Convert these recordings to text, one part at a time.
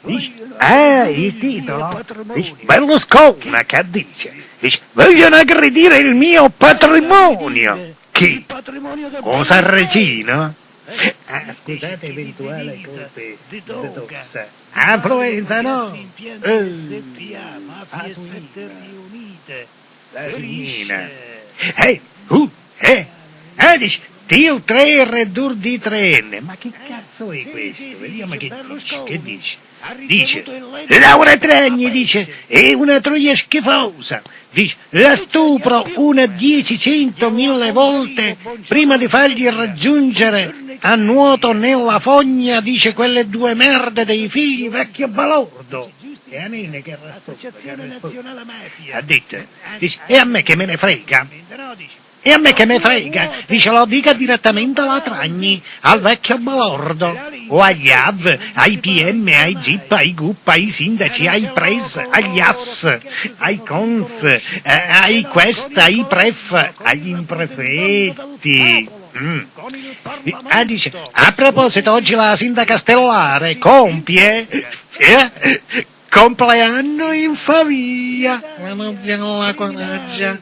Dice, il titolo? Dice, Berlusconi che dice? Dice, vogliono aggredire il mio patrimonio. Chi? O Sarracino? Scusate, eventuale colpe di tosse. Affluenza, no? La Suina. Dice, Tio 3 redur di 3N. Ma che cazzo è questo? Vediamo che dice. Che dice? Dice, Laura Tragni dice, è una troia schifosa. Dice, la stupro una 10, 100, 1000 volte prima di fargli raggiungere a nuoto nella fogna, dice, quelle due merde dei figli vecchio balordo. E a Nene che l'associazione nazionale mafia. Ha detto, dice, e a me che me ne frega? E a me che me frega? Dice, lo dica direttamente alla Tragni, al vecchio balordo, o agli AV, ai PM, ai GIP, ai GUP, ai sindaci, ai PRES, agli AS, ai CONS, ai QUEST, ai PREF, agli imprefetti. Dice, a proposito, oggi la sindaca Stellare compie compleanno in famiglia, ma non siamo la coraggia,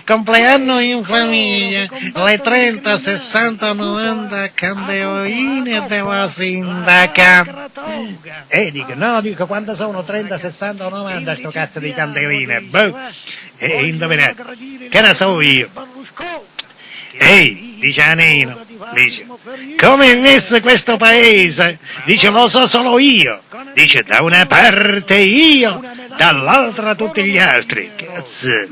compleanno in famiglia, le 30, 60, 90 candeoline della sindaca. Dico, quando sono 30, 60 o 90 sto cazzo di candeoline? Indovinate, che ne so io? Dice Anino, dice, come è messo questo paese? Dice, lo so solo io. Dice, da una parte io, dall'altra tutti gli altri. Cazzo.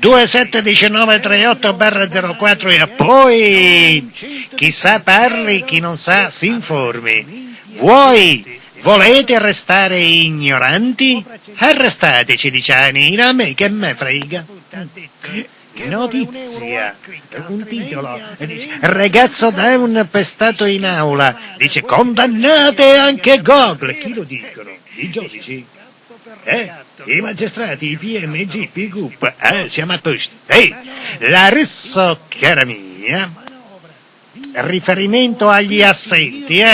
271938/04 e poi chi sa parli, chi non sa si informi. Volete restare ignoranti? Arrestateci, dice Anino, a me che me frega. Notizia, un titolo, dice, ragazzo down pestato in aula, dice, condannate anche Gogol. Chi lo dicono? I giudici? I magistrati, i PM, i GIP, i GUP, siamo a posto. Larissa, cara mia, riferimento agli assetti,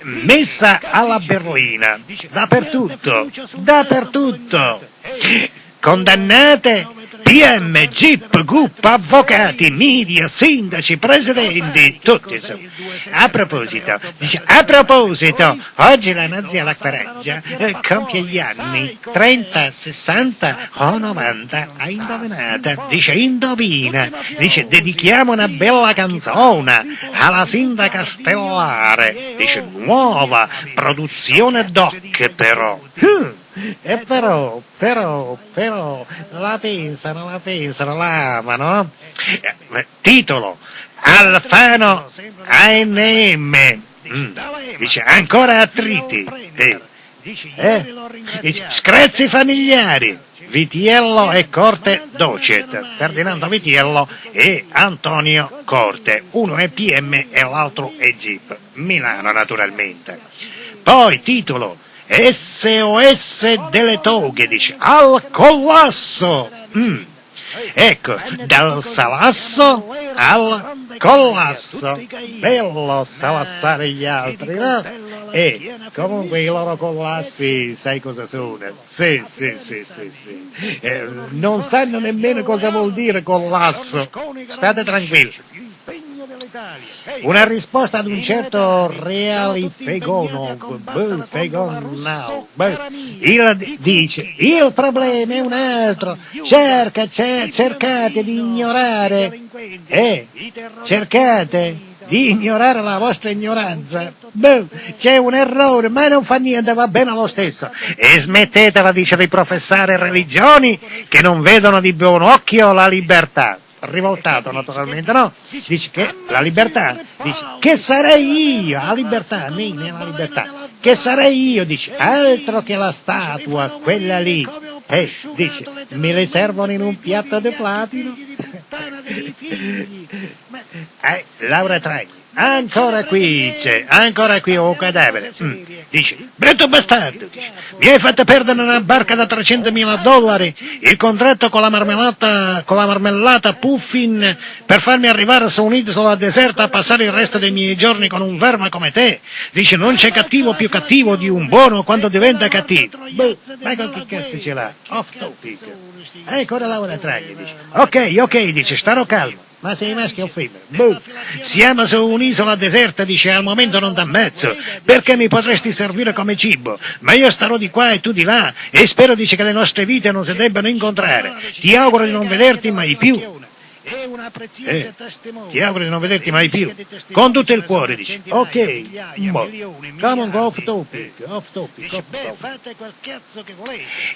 messa alla berlina, dappertutto, condannate PM, GIP, GUP, avvocati, media, sindaci, presidenti, tutti insomma. A proposito, oggi la Nazia La Quareggia compie gli anni 30, 60 o 90, ha indovinata, dice indovina, dice dedichiamo una bella canzone alla sindaca Stellare, dice nuova produzione doc però. E però, la pensano, la amano. Titolo, Alfano ANM, dice, ancora attriti, dice, screzi familiari, Vitiello e Corte Docet, Ferdinando Vitiello e Antonio Corte, uno è PM e l'altro è GIP, Milano naturalmente. Poi, titolo, SOS delle toghe, dice, al collasso. Ecco, dal salasso al collasso. Bello salassare gli altri, no? E comunque i loro collassi, sai cosa sono? Sì. Non sanno nemmeno cosa vuol dire collasso. State tranquilli. Una risposta ad un certo Reali Fegonov, dice, il problema è un altro, cercate di ignorare, cercate di ignorare la vostra ignoranza, c'è un errore, ma non fa niente, va bene lo stesso, e smettetela, dice, di professare religioni che non vedono di buon occhio la libertà. Rivoltato naturalmente, no? Dice che la libertà, dice che sarei io, la libertà, la libertà, che sarei io, dice, altro che la statua, quella lì, dice, me le servono in un piatto di platino. Laura Tragni, Ancora qui, un cadavere. Dice, brutto bastardo, dice, mi hai fatto perdere una barca da $300.000, il contratto con la marmellata Puffin per farmi arrivare su un'isola deserta a passare il resto dei miei giorni con un verme come te. Dice, non c'è cattivo più cattivo di un buono quando diventa cattivo. Ma con che cazzo ce l'ha? Off topic. Ancora Laura Traglia, dice, ok, dice, starò calmo. Ma sei maschio o femmina? Siamo su un'isola deserta, dice, al momento non t'ammazzo, perché mi potresti servire come cibo, ma io starò di qua e tu di là, e spero, dice, che le nostre vite non si debbano incontrare. Ti auguro di non vederti mai più. Ti auguro di non vederti mai più. Con tutto il cuore, dice. Ok, come on, go off topic.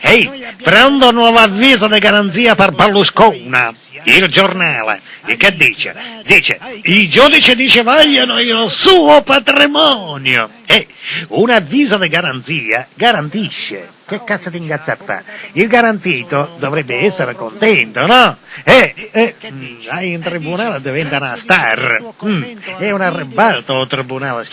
Ehi, prendo un nuovo avviso di garanzia per Berlusconi, il giornale. E che dice? Dice, i giudici, dice, vogliono il suo patrimonio. Un avviso di garanzia garantisce. Che cazzo di ingazza fa? Il garantito dovrebbe essere contento, no? In tribunale diventa una star. È un arrebato il tribunale.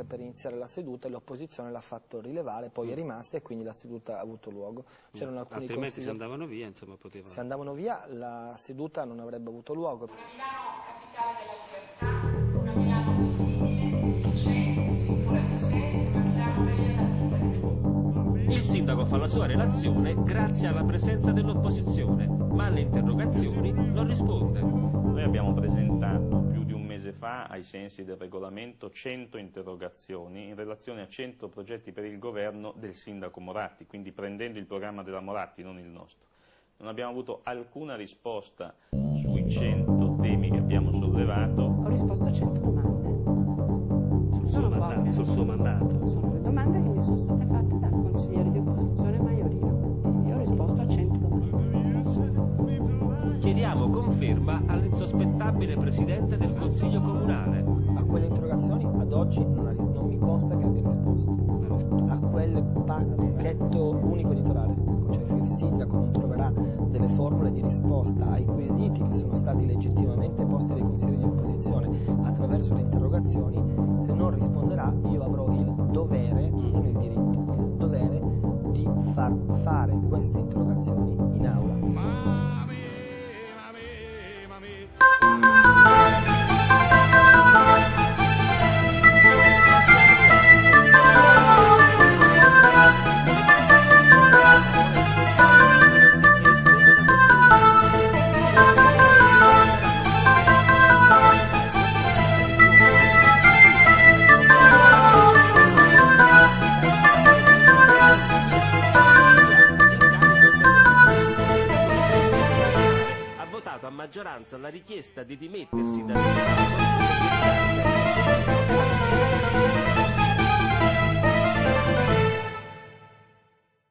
Per iniziare la seduta e l'opposizione l'ha fatto rilevare, poi è rimasta e quindi la seduta ha avuto luogo. C'erano alcuni altrimenti se andavano via, insomma, potevano. Se andavano via la seduta non avrebbe avuto luogo. Milano, capitale della libertà, una Milano fedele, efficiente, sicura di sé, una Milano bella da vivere. Il sindaco fa la sua relazione grazie alla presenza dell'opposizione, ma alle interrogazioni non risponde. Noi abbiamo presentato più di un mese fa, ai sensi del regolamento, 100 interrogazioni in relazione a 100 progetti per il governo del sindaco Moratti, quindi prendendo il programma della Moratti, non il nostro. Non abbiamo avuto alcuna risposta sui 100 temi che abbiamo sollevato. Ho risposto a 100 domande. Sul suo mandato. Sono le domande che mi sono state fatte dal consigliere di opposizione Maiorino. Io ho risposto a 100 domande. Chiediamo conferma all'insospettabile presidente del Consiglio Comunale. A quelle interrogazioni ad oggi non mi consta che abbia risposto. A quel pacchetto unico editoriale, cioè se il sindaco non troverà delle formule di risposta ai quesiti che sono stati legittimamente posti dai consiglieri di opposizione, attraverso le interrogazioni, se non risponderà io avrò il dovere, non il diritto, il dovere di far fare queste interrogazioni in aula. Ha votato a maggioranza la richiesta di dimettersi da